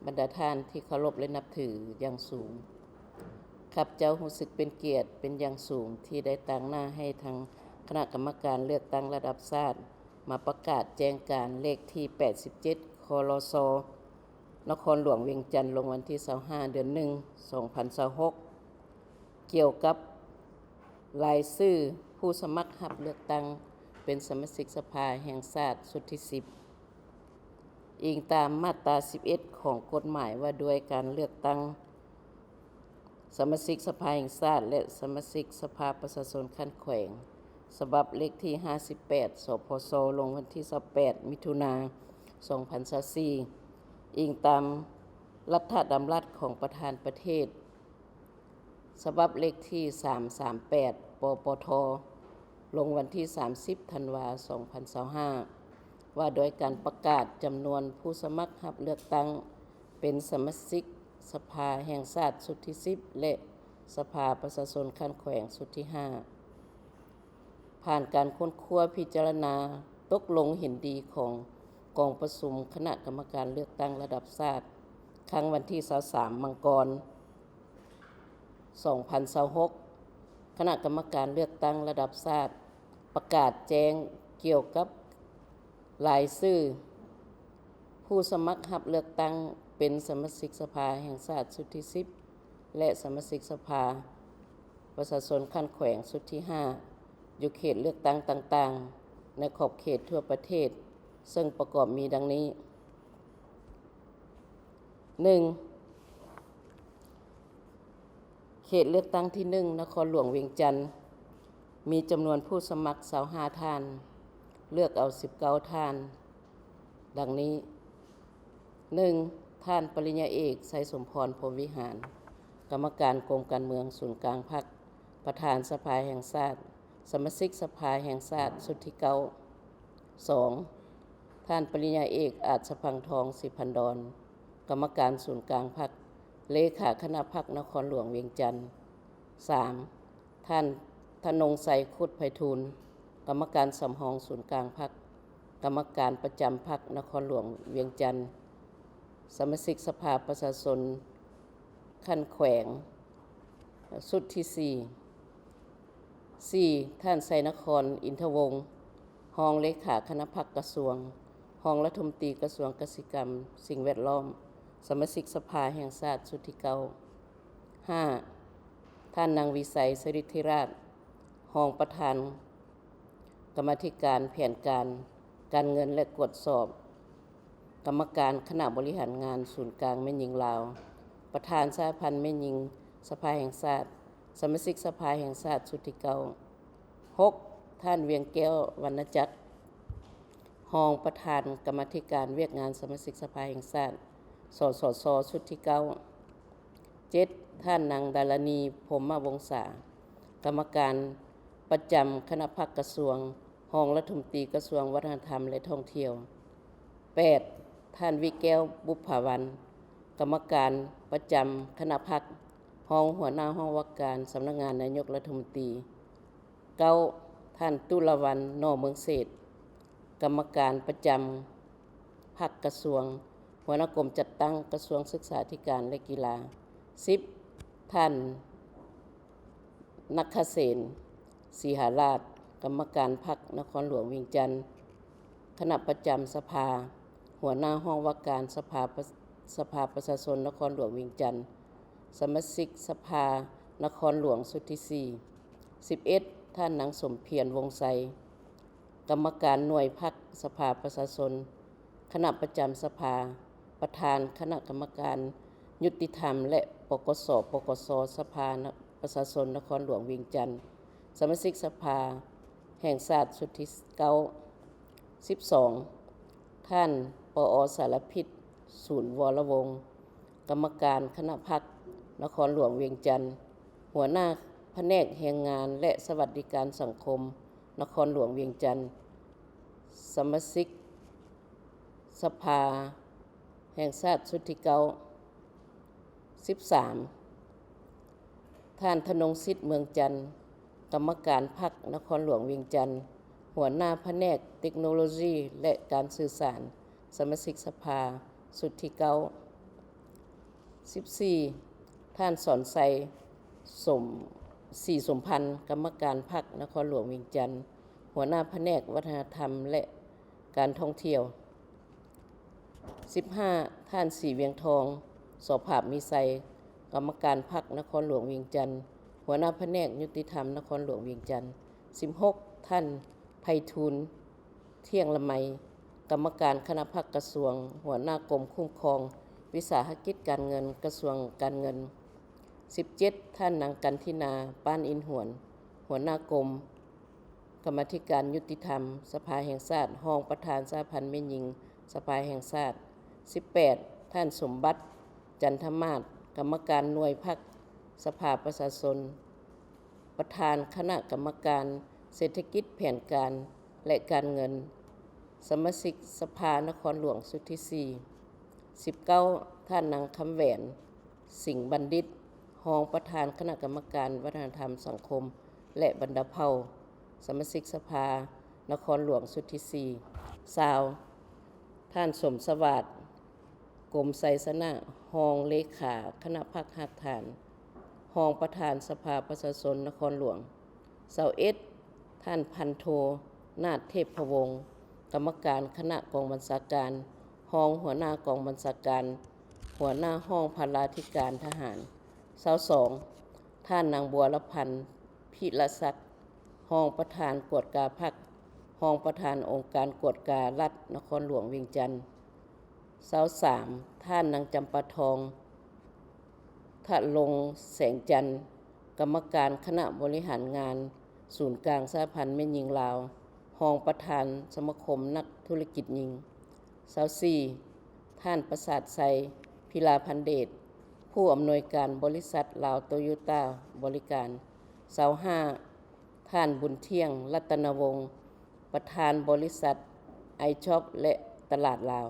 บรรดาท่านที่เคารพและนับถืออย่างสูงข้าพเจ้ารู้สึกเป็นเกียรติเป็นอย่างสูงที่ได้ตั้งหน้าให้ทางคณะกรรมการเลือกตั้งระดับชาติมาประกาศแจ้งการเลขที่ 87 คลส นครหลวงเวียงจันทร์ลงวันที่ 25 เดือน 1 2026 เกี่ยวกับรายชื่อผู้สมัครรับเลือกตั้งเป็นสมาชิกสภาแห่งชาติชุดที่ 10 อิงตามมาตรา 11 ของกฎหมายว่าด้วยการเลือกตั้งสมาชิกสภาแห่งชาติและสมาชิกสภาประชาชนขั้นแขวงฉบับเลขที่ 58 สพส ลงวันที่ 28 มิถุนายน 2024 อิงตามรัฐดำรัสของประธานประเทศฉบับเลขที่ 338 ปปท ลงวันที่ 30 ธันวาคม 2025 ว่าโดยการประกาศจำนวนผู้สมัครรับเลือกตั้งเป็นสมาชิกสภาแห่งชาติชุดที่ 10 และสภาประชาชนขั้นแขวงชุดที่ 5 ผ่านการค้นคว้าพิจารณาตกลงเห็นดีของกองประชุมคณะกรรมการเลือกตั้งระดับชาติครั้งวันที่ 23 มังกร 2026 คณะกรรมการเลือกตั้งระดับชาติประกาศแจ้งเกี่ยวกับรายชื่อผู้สมัครรับเลือกตั้งเป็นสมาชิกสภาแห่งชาติชุดที่ 10 และสมาชิกสภาประชาชนขั้นแขวงชุดที่ 5 อยู่เขตเลือกตั้งต่างๆในขอบเขตทั่วประเทศซึ่งประกอบมีดังนี้ 1. เขตเลือกตั้งที่ 1 นครหลวงเวียงจันทร์มีจำนวนผู้สมัคร25ท่านเลือกเอา19ท่านดังนี้ 1. ท่านปริญญาเอกไสสมพรพรหมวิหารกรรมการกรมการเมืองศูนย์กลางพรรคประธานสภาแห่งชาติสมาชิกสภาแห่งชาติชุดที่ 9 2. ท่านปริญญาเอกอาจพังทองสิพันดรกรรมการศูนย์กลางพรรคเลขาคณะพรรคนครหลวงเวียงจันทร์ 3. ท่านธนงไสยคุดไพฑูรย์กรรมการสำรองศูนย์กลางพรรคกรรมการประจำพรรคนครหลวงเวียงจันทร์สมาชิกสภาประชาชนขั้นแขวงชุดที่ 4 ท่านไสยนครอินทวงศ์รองเลขาคณะพรรคกระทรวงรองรัฐมนตรีกระทรวงเกษตรกรรมสิ่งแวดล้อมสมาชิกสภาแห่งชาติชุดที่ 9 5. ท่านนางวิสัยสริทธิราชรองประธานกรรมาธิการแผนการเงินและตรวจสอบกรรมการคณะบริหารงานศูนย์กลางแม่หญิงลาวประธานสหพันธ์แม่หญิงสภาแห่งชาติสมาชิกสภาแห่งชาติชุดที่ 9 6. ท่านเวียงแก้ววรรณจักรรองประธานกรรมาธิการเวียกงานสมาชิกสภาแห่งชาติสสสชุดที่ 9 7. ท่านนางดารณีพรหมวงศากรรมการประจำคณะพรรคกระทรวงรองรัฐมนตรีกระทรวงวัฒนธรรมและท่องเที่ยว 8. ท่านวิแก้วบุพภวรรณกรรมการประจำคณะพรรครองหัวหน้าห้องว่าการสำนักงานนายกรัฐมนตรี 9. ท่านตุลวรรณ นอเมืองเศรษฐ์กรรมการประจำพรรคกระทรวงหัวหน้ากรมจัดตั้งกระทรวงศึกษาธิการและกีฬา 10. ท่านนักขเสนศรีหาราชกรรมการพรรคนครหลวงเวียงจันทร์คณะประจำสภาหัวหน้าห้องว่าการสภาประชาชนนครหลวงเวียงจันทร์สมาชิกสภานครหลวงสุดที่ 4 11. ท่านนางสมเพียรวงศ์ไสยกรรมการหน่วยพรรคสภาประชาชนคณะประจำสภาประธานคณะกรรมการยุติธรรมและปกสสภาประชาชนนครหลวงเวียงจันทร์สมาชิกสภาแห่งชาติชุดที่ 9 12. ท่านปอสารพิษศูนย์วรวงศ์กรรมการคณะพรรคนครหลวงเวียงจันทร์หัวหน้าแผนกแรงงานและสวัสดิการสังคมนครหลวงเวียงจันทร์สมาชิกสภาแห่งชาติชุดที่ 9 13. ท่านธนงศิษย์เมืองจันทร์กรรมการพรรคนครหลวงเวียงจันทร์หัวหน้าแผนกเทคโนโลยีและการสื่อสารสมาชิกสภาชุดที่ 9 14ท่านสอนไซสมสมพันธ์กรรมการพรรคนครหลวงเวียงจันทน์หัวหน้าแผนกวัฒนธรรมและการท่องเที่ยว15ท่านศรีเวียงทองสภาพมีไซกรรมการพรรคนครหลวงเวียงจันทน์หัวหน้าแผนกยุติธรรมนครหลวงเวียงจันทน์16ท่านไพฑูรย์เที่ยงละไมกรรมการคณะพรรคกระทรวงหัวหน้ากรมคุ้มครองวิสาหกิจการเงินกระทรวงการเงิน17ท่านนางกันทินาป้านอินหวนหัวหน้ากรมกรรมาธิการยุติธรรมสภาแห่งชาติรองประธานสหพันธ์แม่หญิงสภาแห่งชาติ18ท่านสมบัติจันทมาศกรรมการหน่วยพรรคสภาประชาชนประธานคณะกรรมการเศรษฐกิจแผนการและการเงินสมาชิกสภานครหลวงสุทธิ19ท่านนางคำแหวนสิงห์บัณฑิตรองประธานคณะกรรมการวัฒนธรรมสังคมและบรรดาเผ่าสมาชิกสภานครหลวงสุทธิ20ท่านสมสวัสดิ์กรมไสสนะรองเลขาคณะพรรคหักฐานรองประธานสภาประชาชนนครหลวง21ท่านพันโทนาถเทพวงศ์กรรมการคณะกองบัญชาการรองหัวหน้ากองบัญชาการหัวหน้าห้องพลาธิการทหาร22ท่านนางบัวละพันธ์พิรศักดิ์รองประธานกวดกาพรรครองประธานองค์การกวดการัฐนครหลวงเวียงจันทน์23ท่านนางจำปาทองทะลงแสงจันทร์กรรมการคณะบริหารงานศูนย์กลางสหพันธ์แม่หญิงลาวรองประธานสมาคมนักธุรกิจหญิง24ท่านประสาทไซพิลาพันเดชผู้อำนวยการบริษัทลาวโตโยต้าบริการ25ท่านบุญเที่ยงรัตนวงศ์ประธานบริษัทไอช็อปและตลาดลาว